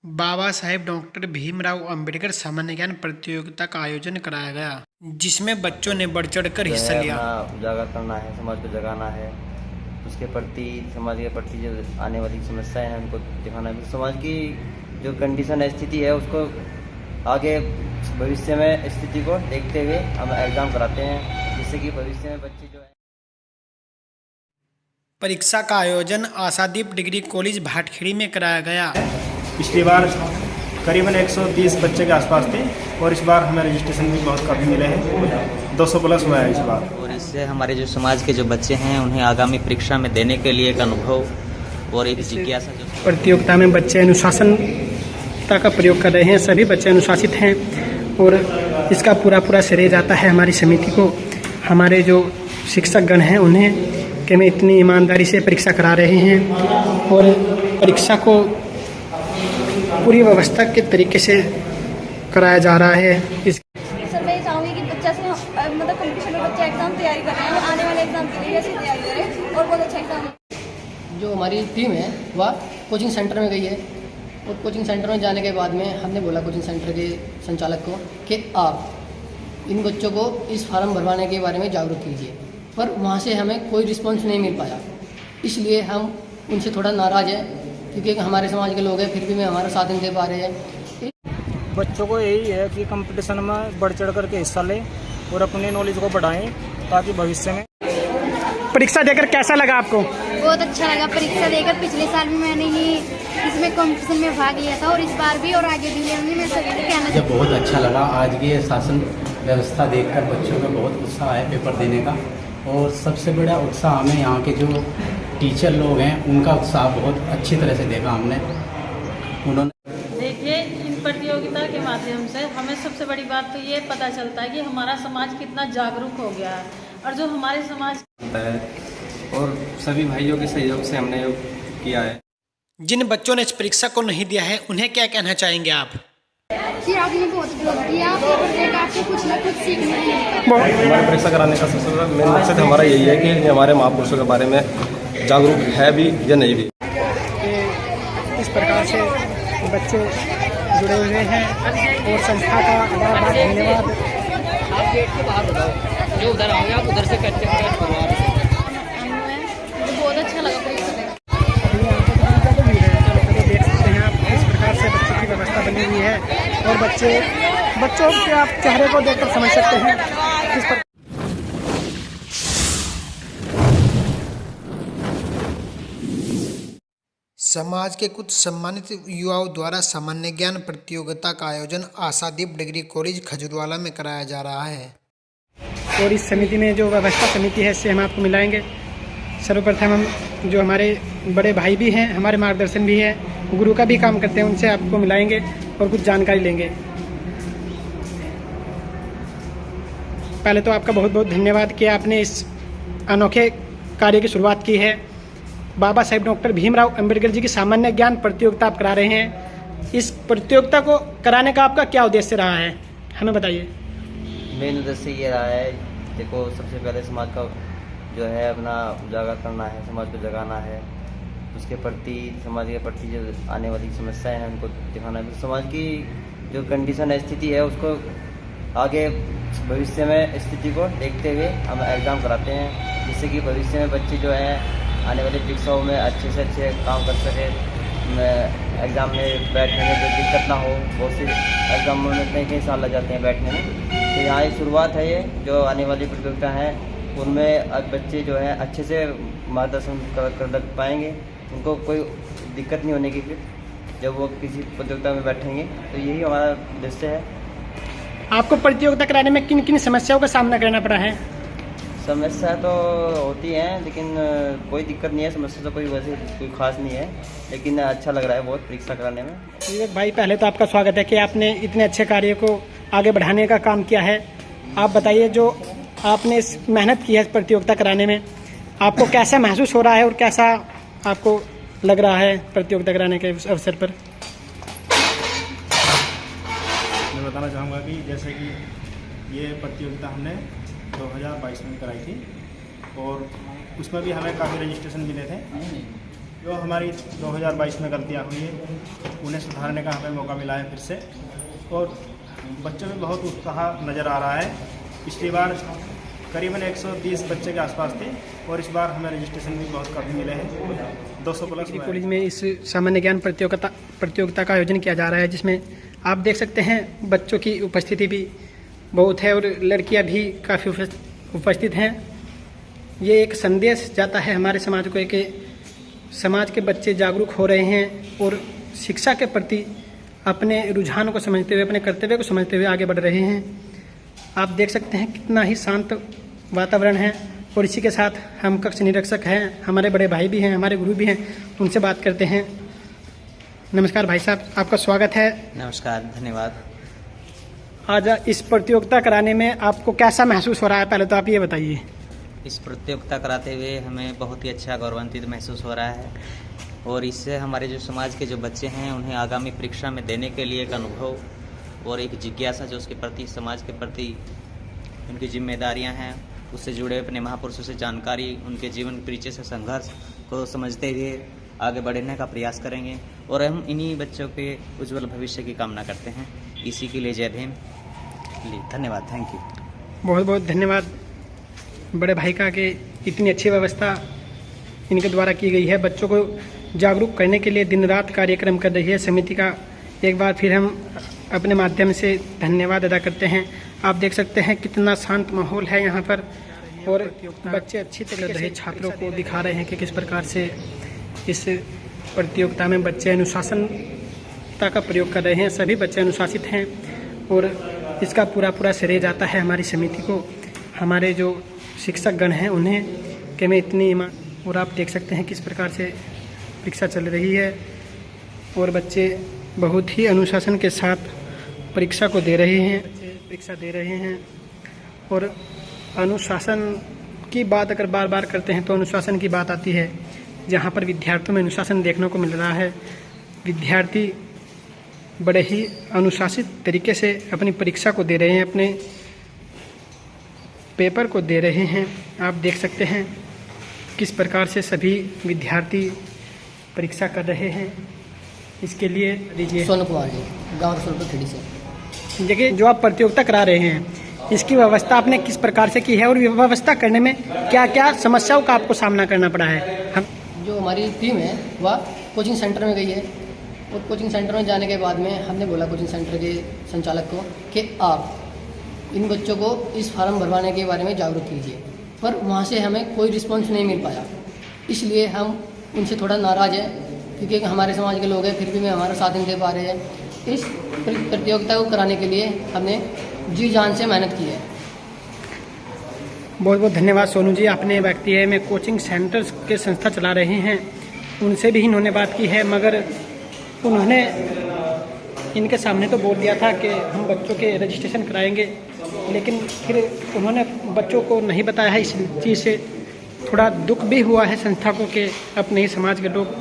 Baba Saheb doctor Bhimrao Ambedkar सामान्य ज्ञान प्रतियोगिता का आयोजन कराया गया, जिसमें बच्चों ने बढ़ चढ़कर हिस्सा लिया। उजागर करना है, समाज को जगाना है, उसके प्रति समाज के प्रति जो आने वाली समस्याएं हैं उनको दिखाना है। समाज की जो कंडीशन है, स्थिति है, उसको आगे भविष्य में स्थिति को देखते हुए हम एग्जाम कराते हैं, जिससे कि भविष्य में बच्चे जो है। परीक्षा का आयोजन आशादीप डिग्री कॉलेज भाटखेड़ी में कराया गया। पिछली बार करीबन 130 बच्चे के आसपास थे और इस बार हमें रजिस्ट्रेशन भी बहुत काफ़ी मिले हैं, 200 प्लस हुआ है इस बार। और इससे हमारे जो समाज के जो बच्चे हैं उन्हें आगामी परीक्षा में देने के लिए एक अनुभव और एक जिज्ञासा जो प्रतियोगिता में बच्चे अनुशासनता का प्रयोग कर रहे हैं। सभी बच्चे अनुशासित हैं और इसका पूरा श्रेय जाता है हमारी समिति को। हमारे जो शिक्षकगण हैं उन्हें कि मैं इतनी ईमानदारी से परीक्षा करा रहे हैं और परीक्षा को पूरी व्यवस्था के तरीके से कराया जा रहा है। सर मैं चाहूँगी कि बच्चा से मतलब कंपटीशन में बच्चे एग्जाम तैयारी कर रहे हैं, आने वाले एग्जाम के लिए ऐसी तैयारी करें और बहुत अच्छा एग्जाम। जो हमारी टीम है वह कोचिंग सेंटर में गई है और कोचिंग सेंटर में जाने के बाद में हमने बोला कोचिंग सेंटर के संचालक को कि आप इन बच्चों को इस फार्म भरवाने के बारे में जागरूक कीजिए, पर वहाँ से हमें कोई रिस्पॉन्स नहीं मिल पाया। इसलिए हम उनसे थोड़ा नाराज़ हैं, क्योंकि हमारे समाज के लोग हैं, फिर भी मैं हमारा साथ नहीं दे पा रहे हैं। बच्चों को यही है कि कंपटीशन में बढ़ चढ़ करके हिस्सा लें और अपनी नॉलेज को बढ़ाएं, ताकि भविष्य में। परीक्षा देकर कैसा लगा आपको? बहुत अच्छा लगा परीक्षा देकर। पिछले साल भी मैंने ही इसमें कंपटीशन में भाग लिया था और इस बार भी और आगे भी लेंगे। मैं सभी को कहना मुझे बहुत अच्छा लगा। आज की ये शासन व्यवस्था देखकर बच्चों में बहुत उत्साह है पेपर देने का, और सबसे बड़ा उत्साह हमें यहाँ के जो टीचर लोग हैं उनका उत्साह बहुत अच्छी तरह से देखा हमने। उन्होंने देखिए, इन प्रतियोगिता के माध्यम से हमें सबसे बड़ी बात तो ये पता चलता है कि हमारा समाज कितना जागरूक हो गया है, और जो हमारे समाज और सभी भाइयों के सहयोग से हमने योग किया है। जिन बच्चों ने इस परीक्षा को नहीं दिया है उन्हें क्या कहना चाहेंगे आप? कि आपने बहुत उपयोग किया, आपको कुछ ना कुछ सीखने मिलता है। हमारी परीक्षा कराने का सबसे बड़ा मेन मकसद हमारा यही है कि हमारे महापुरुषों के बारे में जागरूक है भी या नहीं भी। इस प्रकार से बच्चे जुड़े हुए हैं और संस्था का बहुत धन्यवाद। आप गेट के बाहर हो जाओ, जो उधर आओगे आप उधर से करते हैं। बहुत अच्छा लगा परीक्षा देकर। देख सकते हैं आप, इस प्रकार से बच्चों की व्यवस्था बनी हुई है और बच्चों के आप चेहरे को देखकर समझ सकते हैं किस प्रकार। समाज के कुछ सम्मानित युवाओं द्वारा सामान्य ज्ञान प्रतियोगिता का आयोजन आशादीप डिग्री कॉलेज खजूरवाला में कराया जा रहा है। और इस समिति में जो व्यवस्था समिति है इससे हम आपको मिलाएंगे। सर्वप्रथम हम जो हमारे बड़े भाई भी हैं, हमारे मार्गदर्शन भी है, गुरु का भी काम करते हैं, उनसे आपको मिलाएंगे और कुछ जानकारी लेंगे। पहले तो आपका बहुत बहुत धन्यवाद कि आपने इस अनोखे कार्य की शुरुआत की है। बाबा साहेब डॉक्टर भीमराव अंबेडकर जी की सामान्य ज्ञान प्रतियोगिता आप करा रहे हैं। इस प्रतियोगिता को कराने का आपका क्या उद्देश्य रहा है, हमें बताइए। मेन उद्देश्य ये रहा है, देखो सबसे पहले समाज का जो है अपना उजागर करना है, समाज को जगाना है, उसके प्रति समाज के प्रति जो आने वाली समस्याएं हैं उनको दिखाना है। समाज की जो कंडीशन है, स्थिति है, उसको आगे भविष्य में स्थिति को देखते हुए हम एग्ज़ाम कराते हैं, जिससे कि भविष्य में बच्चे जो है आने वाली परीक्षाओं में अच्छे से अच्छे काम कर सके, एग्ज़ाम में बैठने में जो दिक्कत ना हो। बहुत सी एग्ज़ामों में कई साल लग जाते हैं बैठने में, तो यहाँ एक शुरुआत है। ये जो आने वाली प्रतियोगिता हैं उनमें अब बच्चे जो है अच्छे से मार्गदर्शन कर पाएंगे, उनको कोई दिक्कत नहीं होने की फिर जब वो किसी प्रतियोगिता में बैठेंगे। तो यही हमारा उद्देश्य है। आपको प्रतियोगिता कराने में किन किन समस्याओं का सामना करना पड़ा है? समस्या तो होती हैं, लेकिन कोई दिक्कत नहीं है। समस्या तो कोई खास नहीं है, लेकिन अच्छा लग रहा है बहुत परीक्षा कराने में। विवेक भाई, पहले तो आपका स्वागत है कि आपने इतने अच्छे कार्य को आगे बढ़ाने का काम किया है। आप बताइए, जो आपने इस मेहनत की है इस प्रतियोगिता कराने में, आपको कैसा महसूस हो रहा है और कैसा आपको लग रहा है प्रतियोगिता कराने के अवसर पर? मैं बताना चाहूँगा कि जैसे कि ये प्रतियोगिता हमने 2022 में कराई थी और उसमें भी हमें काफ़ी रजिस्ट्रेशन मिले थे। जो हमारी 2022 में गलतियाँ हुई है उन्हें सुधारने का हमें मौका मिला है फिर से, और बच्चों में बहुत उत्साह नज़र आ रहा है। पिछली बार करीबन 130 बच्चे के आसपास थे और इस बार हमें रजिस्ट्रेशन भी बहुत काफ़ी मिले हैं, 200 प्लस। कॉलेज में इस सामान्य ज्ञान प्रतियोगिता का आयोजन किया जा रहा है, जिसमें आप देख सकते हैं बच्चों की उपस्थिति भी बहुत है और लड़कियां भी काफ़ी उपस्थित हैं। ये एक संदेश जाता है हमारे समाज को कि समाज के बच्चे जागरूक हो रहे हैं और शिक्षा के प्रति अपने रुझान को समझते हुए, अपने कर्तव्य को समझते हुए आगे बढ़ रहे हैं। आप देख सकते हैं कितना ही शांत वातावरण है। और इसी के साथ हम कक्ष निरीक्षक हैं, हमारे बड़े भाई भी हैं, हमारे गुरु भी हैं, उनसे बात करते हैं। नमस्कार भाई साहब, आपका स्वागत है। नमस्कार, धन्यवाद। आज इस प्रतियोगिता कराने में आपको कैसा महसूस हो रहा है, पहले तो आप ये बताइए। इस प्रतियोगिता कराते हुए हमें बहुत ही अच्छा गौरवान्वित महसूस हो रहा है और इससे हमारे जो समाज के जो बच्चे हैं उन्हें आगामी परीक्षा में देने के लिए एक अनुभव और एक जिज्ञासा जो उसके प्रति, समाज के प्रति उनकी जिम्मेदारियां हैं, उससे जुड़े अपने महापुरुषों से जानकारी, उनके जीवन परिचय से संघर्ष को समझते हुए आगे बढ़ने का प्रयास करेंगे और हम इन्हीं बच्चों के उज्जवल भविष्य की कामना करते हैं। इसी के लिए जय भीम। धन्यवाद, थैंक यू। बहुत बहुत धन्यवाद बड़े भाई का कि इतनी अच्छी व्यवस्था इनके द्वारा की गई है। बच्चों को जागरूक करने के लिए दिन रात कार्यक्रम कर रही है समिति का। एक बार फिर हम अपने माध्यम से धन्यवाद अदा करते हैं। आप देख सकते हैं कितना शांत माहौल है यहाँ पर और बच्चे अच्छी तरीके से छात्रों को दिखा रहे हैं कि किस प्रकार से इस प्रतियोगिता में बच्चे अनुशासनता का प्रयोग कर रहे हैं। सभी बच्चे अनुशासित हैं और इसका पूरा श्रेय जाता है हमारी समिति को, हमारे जो शिक्षक गण हैं उन्हें कि मैं इतनी और आप देख सकते हैं किस प्रकार से परीक्षा चल रही है और बच्चे बहुत ही अनुशासन के साथ परीक्षा को दे रहे हैं। और अनुशासन की बात अगर बार बार करते हैं तो अनुशासन की बात आती है। जहाँ पर विद्यार्थियों में अनुशासन देखने को मिल रहा है, विद्यार्थी बड़े ही अनुशासित तरीके से अपनी परीक्षा को दे रहे हैं, अपने पेपर को दे रहे हैं। आप देख सकते हैं किस प्रकार से सभी विद्यार्थी परीक्षा कर रहे हैं। इसके लिए दीजिए सोनू कुमार जी, गाँव रसूलपुर खिड़ी से। देखिए, जो आप प्रतियोगिता करा रहे हैं इसकी व्यवस्था आपने किस प्रकार से की है और व्यवस्था करने में क्या क्या समस्याओं का आपको सामना करना पड़ा है? हम जो हमारी टीम है वह कोचिंग सेंटर में गई है और कोचिंग सेंटर में जाने के बाद में हमने बोला कोचिंग सेंटर के संचालक को कि आप इन बच्चों को इस फार्म भरवाने के बारे में जागरूक कीजिए, पर वहाँ से हमें कोई रिस्पॉन्स नहीं मिल पाया। इसलिए हम उनसे थोड़ा नाराज़ हैं क्योंकि हमारे समाज के लोग हैं, फिर भी मैं हमारा साथ नहीं दे पा रहे हैं। इस प्रतियोगिता को कराने के लिए हमने जी जान से मेहनत की है। बहुत बहुत धन्यवाद सोनू जी। अपने व्यक्ति है में कोचिंग सेंटर्स के संस्था चला रहे हैं, उनसे भी इन्होंने बात की है, मगर उन्होंने इनके सामने तो बोल दिया था कि हम बच्चों के रजिस्ट्रेशन कराएंगे, लेकिन फिर उन्होंने बच्चों को नहीं बताया है। इस चीज़ से थोड़ा दुख भी हुआ है संस्था को कि अपने ही समाज के लोग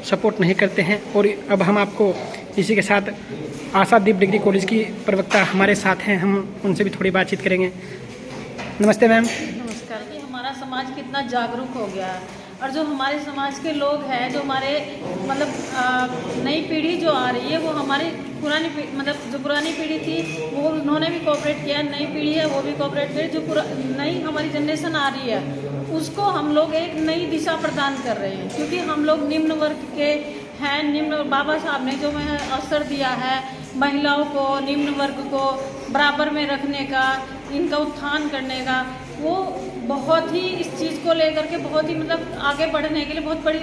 सपोर्ट नहीं करते हैं। और अब हम आपको इसी के साथ आशादीप डिग्री कॉलेज की प्रवक्ता हमारे साथ हैं, हम उनसे भी थोड़ी बातचीत करेंगे। नमस्ते मैम। नमस्कार जी। हमारा समाज कितना जागरूक हो गया है और जो हमारे समाज के लोग हैं, जो हमारे मतलब नई पीढ़ी जो आ रही है वो हमारी पुरानी मतलब जो पुरानी पीढ़ी थी वो उन्होंने भी कोऑपरेट किया, नई पीढ़ी है वो भी कोऑपरेट करे। जो नई हमारी जनरेशन आ रही है उसको हम लोग एक नई दिशा प्रदान कर रहे हैं, क्योंकि हम लोग निम्न वर्ग के हैं। निम्न बाबा साहब ने जो अवसर दिया है महिलाओं को, निम्न वर्ग को बराबर में रखने का, इनका उत्थान करने का, वो बहुत ही इस चीज़ को लेकर के बहुत ही मतलब आगे बढ़ने के लिए बहुत बड़ी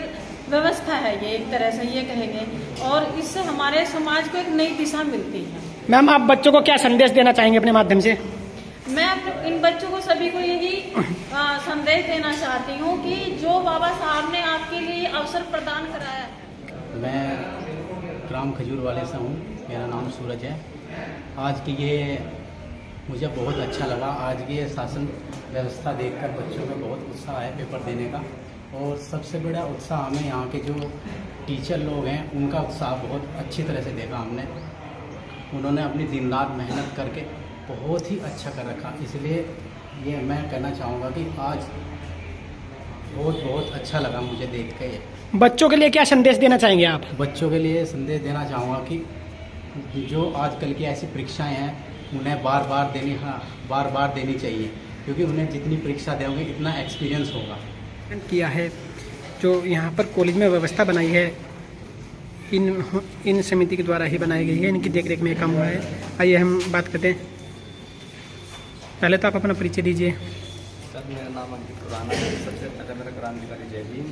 व्यवस्था है ये, एक तरह से ये कहेंगे। और इससे हमारे समाज को एक नई दिशा मिलती है। मैम, आप बच्चों को क्या संदेश देना चाहेंगे अपने माध्यम से? मैं इन बच्चों को सभी को यही संदेश देना चाहती हूँ कि जो बाबा साहब ने आपके लिए अवसर प्रदान कराया। मैं ग्राम खजूर वाले से हूँ, मेरा नाम सूरज है। आज की ये मुझे बहुत अच्छा लगा। आज की ये शासन व्यवस्था देखकर बच्चों में बहुत उत्साह है पेपर देने का, और सबसे बड़ा उत्साह हमें यहाँ के जो टीचर लोग हैं उनका उत्साह बहुत अच्छी तरह से देखा हमने। उन्होंने अपनी दिन रात मेहनत करके बहुत ही अच्छा कर रखा। इसलिए ये मैं कहना चाहूँगा कि आज बहुत बहुत अच्छा लगा मुझे देख के। बच्चों के लिए क्या संदेश देना चाहेंगे आप? बच्चों के लिए संदेश देना चाहूँगा कि जो आजकल की ऐसी परीक्षाएं हैं उन्हें बार बार देनी चाहिए, क्योंकि उन्हें जितनी परीक्षा देंगे इतना एक्सपीरियंस होगा। किया है जो यहाँ पर कॉलेज में व्यवस्था बनाई है इन समिति के द्वारा ही बनाई गई है, इनकी देखरेख में काम हुआ है। आइए हम बात करते हैं। पहले तो आप अपना परिचय दीजिए। सर मेरा नाम अंकित खुराना है, सबसे पहले मेरा क्रांतिकारी जय भीम।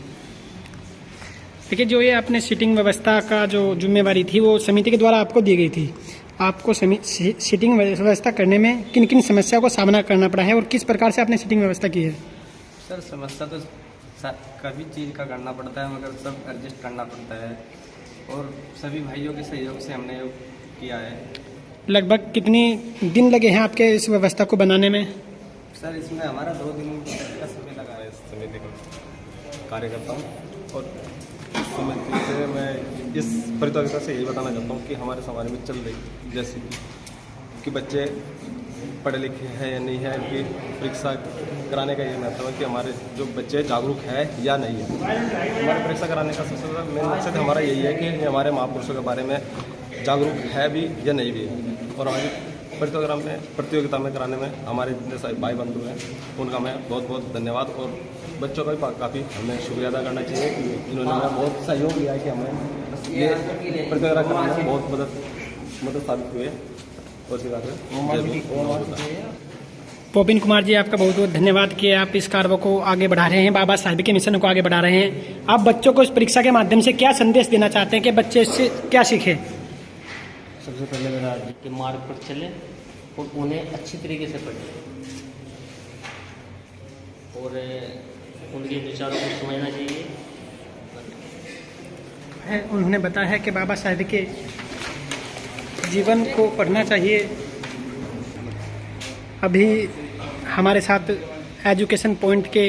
देखिए, जो ये आपने सीटिंग व्यवस्था का जो जिम्मेवारी थी वो समिति के द्वारा आपको दी गई थी। आपको सीटिंग व्यवस्था करने में किन किन समस्याओं का सामना करना पड़ा है और किस प्रकार से आपने सीटिंग व्यवस्था की है? सर समस्या तो कभी चीज़ का करना पड़ता है, मगर सब एडजस्ट करना पड़ता है और सभी भाइयों के सहयोग से हमने किया है। लगभग कितनी दिन लगे हैं आपके इस व्यवस्था को बनाने में? सर इसमें हमारा 2 दिन का समय लगा है। इस समिति का कार्य करता हूँ और इस समिति से मैं इस प्रतियोगिता से यही बताना चाहता हूँ कि हमारे समाज में चल रही जैसे कि बच्चे पढ़े लिखे हैं या नहीं है, कि परीक्षा कराने का ये महत्व है कि हमारे जो बच्चे जागरूक है या नहीं है। हमारे परीक्षा कराने का सबसे बड़ा मेन मकसद हमारा यही है कि हमारे महापुरुषों के बारे में जागरूक है भी या नहीं भी है। और हमारी प्रतियोगिता में कराने में हमारे जितने सारे भाई बंधु हैं उनका मैं बहुत बहुत धन्यवाद और बच्चों का भी काफ़ी हमें शुक्रिया अदा करना चाहिए कि इन्होंने हमें बहुत सहयोग दिया है कि हमें ये प्रतियोगिता कराने में बहुत मदद साबित हुई है। पोपिन कुमार जी, आपका बहुत बहुत धन्यवाद कि आप इस कार्य को आगे बढ़ा रहे हैं, बाबा साहब के मिशन को आगे बढ़ा रहे हैं। आप बच्चों को इस परीक्षा के माध्यम से क्या संदेश देना चाहते हैं कि बच्चे इससे क्या सीखें? सबसे पहले मेरा के मार्ग पर चले और उन्हें अच्छी तरीके से पढ़ें और उनके विचारों को समझना चाहिए। उन्होंने बताया है कि बाबा साहब के जीवन को पढ़ना चाहिए। अभी हमारे साथ एजुकेशन पॉइंट के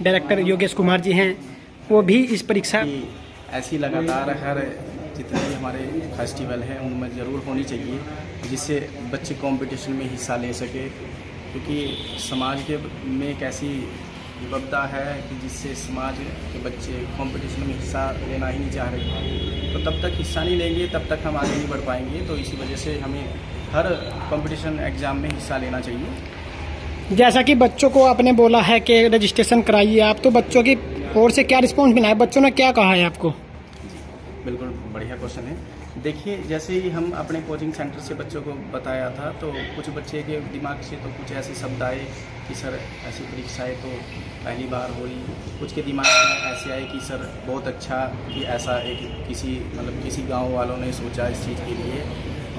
डायरेक्टर योगेश कुमार जी हैं, वो भी इस परीक्षा ऐसी लगातार हर जितने भी हमारे फेस्टिवल हैं उनमें ज़रूर होनी चाहिए, जिससे बच्चे कंपटीशन में हिस्सा ले सके, क्योंकि समाज के में एक ऐसी विपदा है कि जिससे समाज के बच्चे कंपटीशन में हिस्सा लेना ही नहीं चाह रहे। तो तब तक हिस्सा नहीं लेंगे तब तक हम आगे नहीं बढ़ पाएंगे। तो इसी वजह से हमें हर कंपटीशन एग्ज़ाम में हिस्सा लेना चाहिए। जैसा कि बच्चों को आपने बोला है कि रजिस्ट्रेशन कराइए आप, तो बच्चों की ओर से क्या रिस्पॉन्स मिला है? बच्चों ने क्या कहा है आपको? बिल्कुल बढ़िया क्वेश्चन है। देखिए, जैसे ही हम अपने कोचिंग सेंटर से बच्चों को बताया था तो कुछ बच्चे के दिमाग से तो कुछ ऐसे शब्द आए कि सर ऐसी परीक्षाएं तो पहली बार हो रही। कुछ के दिमाग में ऐसे आए कि सर बहुत अच्छा कि ऐसा एक किसी गांव वालों ने सोचा इस चीज़ के लिए।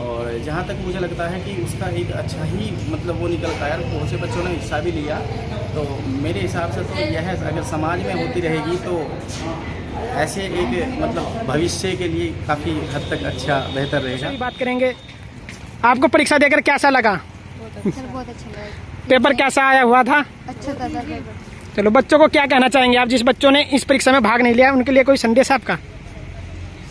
और जहाँ तक मुझे लगता है कि उसका एक अच्छा ही वो निकलता है। बहुत से बच्चों ने हिस्सा भी लिया। तो मेरे हिसाब से तो यह है, अगर समाज में होती रहेगी तो ऐसे एक भविष्य के लिए काफ़ी हद तक अच्छा बेहतर रहेगा। बात करेंगे, आपको परीक्षा देकर कैसा लगा? बहुत अच्छा लगा। पेपर कैसा आया हुआ था? अच्छा था पेपर। चलो, बच्चों को क्या कहना चाहेंगे आप जिस बच्चों ने इस परीक्षा में भाग नहीं लिया, उनके लिए कोई संदेश आपका?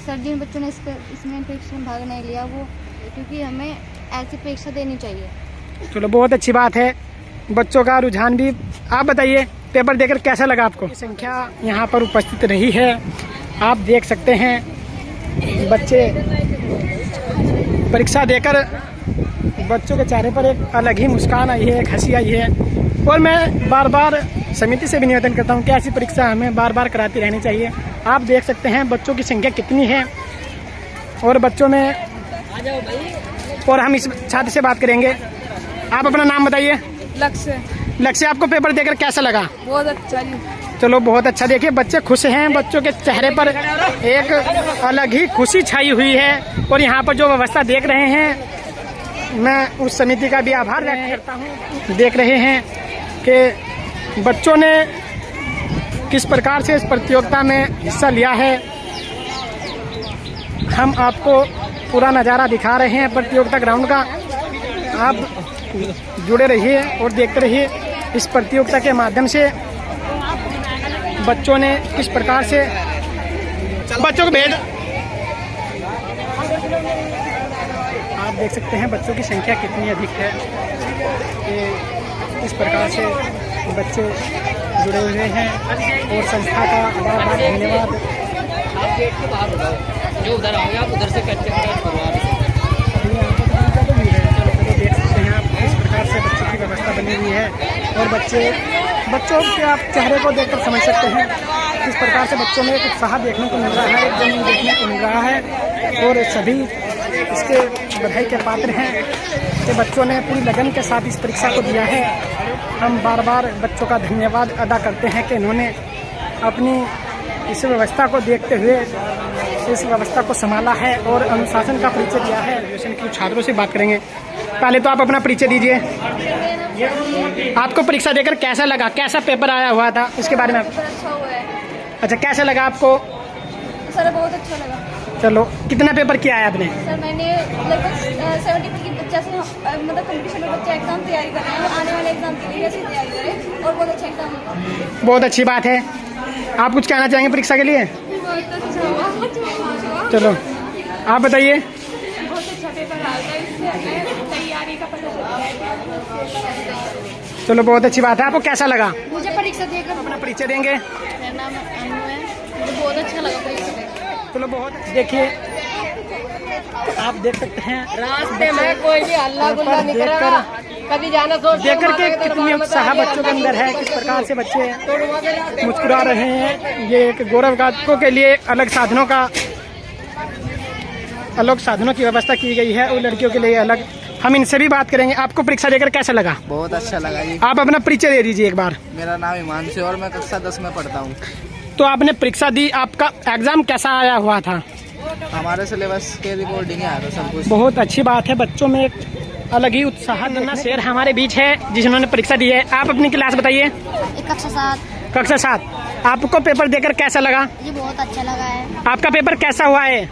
सर, जिन बच्चों ने इसमें परीक्षा में भाग नहीं लिया वो, क्योंकि हमें ऐसी परीक्षा देनी चाहिए। चलो, बहुत अच्छी बात है। बच्चों का रुझान भी। आप बताइए, पेपर देकर कैसा लगा आपको? संख्या यहाँ पर उपस्थित रही है, आप देख सकते हैं। बच्चे परीक्षा देकर बच्चों के चेहरे पर एक अलग ही मुस्कान आई है, एक हंसी आई है। और मैं बार बार समिति से भी निवेदन करता हूँ कि ऐसी परीक्षा हमें बार बार कराती रहनी चाहिए। आप देख सकते हैं बच्चों की संख्या कितनी है और बच्चों में। और हम इस छात्र से बात करेंगे। आप अपना नाम बताइए। लक्ष्य, आपको पेपर देकर कैसा लगा? बहुत अच्छा जी। चलो, बहुत अच्छा। देखिए, बच्चे खुश हैं, बच्चों के चेहरे पर एक अलग ही खुशी छाई हुई है। और यहाँ पर जो व्यवस्था देख रहे हैं, मैं उस समिति का भी आभार व्यक्त करता हूँ। देख रहे हैं कि बच्चों ने किस प्रकार से इस प्रतियोगिता में हिस्सा लिया है। हम आपको पूरा नज़ारा दिखा रहे हैं प्रतियोगिता ग्राउंड का। आप जुड़े रहिए और देखते रहिए इस प्रतियोगिता के माध्यम से बच्चों ने किस प्रकार से बच्चों को भेज। आप देख सकते हैं बच्चों की संख्या कितनी अधिक है कि इस प्रकार से बच्चे जुड़े हुए हैं और संस्था का बहुत बहुत धन्यवाद। आप गेट के बाहर हो जाओ, जो उधर आओगे आप उधर से कैप्चर करो आप। अभी यहाँ पर ज़्यादा भीड़ है, चलो देख सकते हैं आप इस प्रकार से बच्चों की व्यवस्था बनी हुई है और बच्चों के आप चेहरे को देखकर समझ सकते हैं किस प्रकार से बच्चों में एक उत्साह देखने को मिल रहा है, एक जुनून देखने को मिल रहा है और सभी इसके बधाई के पात्र हैं कि बच्चों ने पूरी लगन के साथ इस परीक्षा को दिया है। हम बार बार बच्चों का धन्यवाद अदा करते हैं कि इन्होंने अपनी इस व्यवस्था को देखते हुए इस व्यवस्था को संभाला है और अनुशासन का परिचय दिया है। ग्रेजुएशन के छात्रों से बात करेंगे। पहले तो आप अपना परिचय दीजिए। आपको परीक्षा देकर कैसा लगा, कैसा पेपर आया हुआ था, इसके बारे में अच्छा हुआ है अच्छा कैसा लगा आपको? सर, बहुत अच्छा लगा। चलो, कितना पेपर किया है आपने? सर, मैंने लगभग 70% की बच्चा से मतलब कंपटीशन में बच्चे एग्जाम तैयारी कर रहे हैं, आने वाले एग्जाम के लिए ऐसी तैयारी करें और बहुत अच्छा एग्जाम होगा। बहुत अच्छी बात है। आप कुछ कहना चाहेंगे परीक्षा के लिए? बहुत अच्छा हुआ। चलो, आप बताइए। बहुत अच्छा पेपर आया था, इससे तैयारी का पता चला। चलो, बहुत अच्छी बात है। आपको कैसा लगा? मुझे परीक्षा देकर अपना परिचय देंगे। मेरा नाम अनु है, मुझे बहुत अच्छा लगा परीक्षा देकर। चलो, बहुत देखिए, आप देख सकते हैं रास्ते में कोई भी हल्ला गुल्ला नहीं करेगा, कभी जाना सोच देख करके कितनी उत्साह बच्चों के अंदर है, किस प्रकार से बच्चे मुस्कुरा रहे हैं। ये एक गौरव गाथकों के लिए अलग साधनों की व्यवस्था की गई है और लड़कियों के लिए अलग। हम इनसे भी बात करेंगे। आपको परीक्षा देकर कैसा लगा? बहुत अच्छा लगा जी। आप अपना परिचय दे दीजिए एक बार। मेरा नाम हिमांशु और मैं कक्षा 10 में पढ़ता हूँ। तो आपने परीक्षा दी, आपका एग्जाम कैसा आया हुआ था? हमारे सिलेबस के रिकॉर्डिंग आया था सब कुछ। बहुत अच्छी बात है, बच्चों में एक अलग ही उत्साह। नन्ना शेर हमारे बीच है जिन्होंने परीक्षा दी है। आप अपनी क्लास बताइए। कक्षा 7। आपको पेपर देकर कैसा लगा? ये बहुत अच्छा लगा है। आपका पेपर कैसा हुआ है?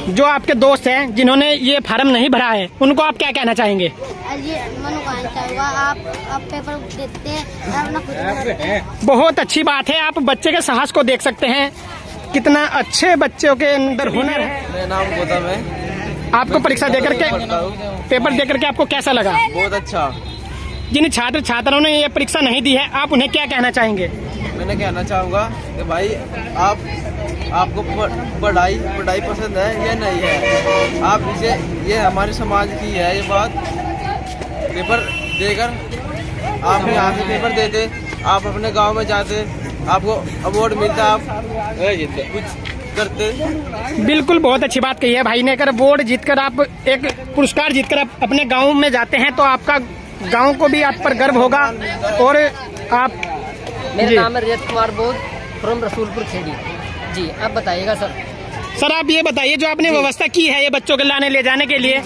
जो आपके दोस्त हैं जिन्होंने ये फार्म नहीं भरा है, उनको आप क्या कहना चाहेंगे? ये मनोकांक्षा हुआ, आप पेपर देते हैं अपना खुद। बहुत अच्छी बात है। आप बच्चे के साहस को देख सकते हैं, कितना अच्छे बच्चों के अंदर हुनर है। मेरा नाम गौतम है। आपको परीक्षा देकर के पेपर देकर के आपको कैसा लगा? बहुत अच्छा। जिन छात्र छात्राओं ने ये परीक्षा नहीं दी है, आप उन्हें क्या कहना चाहेंगे? मैंने कहना चाहूँगा कि भाई आपको पढ़ाई पसंद है या नहीं है, आप इसे, ये हमारे समाज की है ये बात। पेपर देकर आप यहाँ से पेपर देते, आप अपने गांव में जाते, आपको अवार्ड मिलता, आप कुछ करते। बिल्कुल, बहुत अच्छी बात कही है भाई ने। अगर अवार्ड जीतकर आप एक पुरस्कार जीतकर आप अपने गांव में जाते हैं तो आपका गांव को भी आप पर गर्व होगा। और आप मेरा नाम है रजत कुमार बोध फ्रॉम रसूलपुर खेड़ी जी। आप बताइएगा सर। सर, आप ये बताइए, जो आपने व्यवस्था की है ये बच्चों के लाने ले जाने के लिए,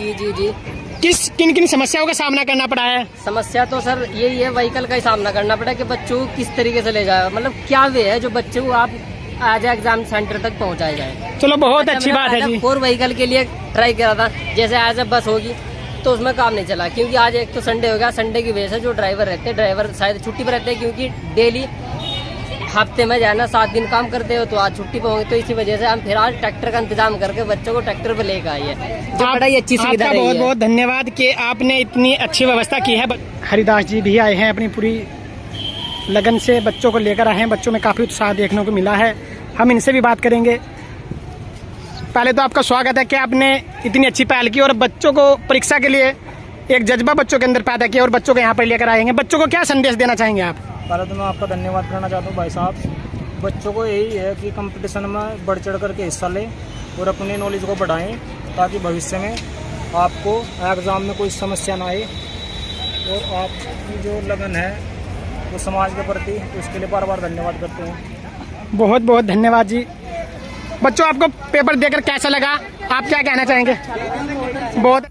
जी, किन समस्याओं का सामना करना पड़ा है? समस्या तो सर यही है, व्हीकल का ही सामना करना पड़ा कि बच्चों को किस तरीके से ले जाए, मतलब क्या वे है जो बच्चों को आप आज एग्जाम सेंटर तक पहुंचाया जाए। चलो, बहुत अच्छी बात है जी। 4 व्हीकल के लिए ट्राई करा था, जैसे आज बस होगी तो उसमें काम नहीं चला, क्योंकि आज एक तो संडे हो गया। संडे की वजह से जो ड्राइवर रहते हैं, ड्राइवर शायद छुट्टी पर रहते हैं, क्योंकि डेली हफ्ते में जाना 7 दिन काम करते हो, तो आज छुट्टी पर होंगे। तो इसी वजह से हम फिर आज ट्रैक्टर का इंतजाम करके बच्चों को ट्रैक्टर पर लेकर आए हैं, जो बड़ा ही अच्छी सुविधा रही है। बहुत बहुत धन्यवाद कि आपने इतनी अच्छी व्यवस्था की है। हरिदास जी भी आए हैं, अपनी पूरी लगन से बच्चों को लेकर आए हैं। बच्चों में काफ़ी उत्साह देखने को मिला है। हम इनसे भी बात करेंगे। पहले तो आपका स्वागत है कि आपने इतनी अच्छी पहल की और बच्चों को परीक्षा के लिए एक जज्बा बच्चों के अंदर पैदा किया और बच्चों को यहाँ पर लेकर आएंगे। बच्चों को क्या संदेश देना चाहेंगे आप? पहले तो मैं आपका धन्यवाद करना चाहता हूँ भाई साहब। बच्चों को यही है कि कंपटीशन में बढ़ चढ़ करके हिस्सा लें और अपनी नॉलेज को बढ़ाएं, ताकि भविष्य में आपको एग्ज़ाम में कोई समस्या ना आए। और आपकी जो लगन है वो समाज के प्रति, उसके लिए बार बार धन्यवाद करते हैं। बहुत बहुत धन्यवाद जी। बच्चों, आपको पेपर देकर कैसा लगा? आप क्या कहना चाहेंगे? बहुत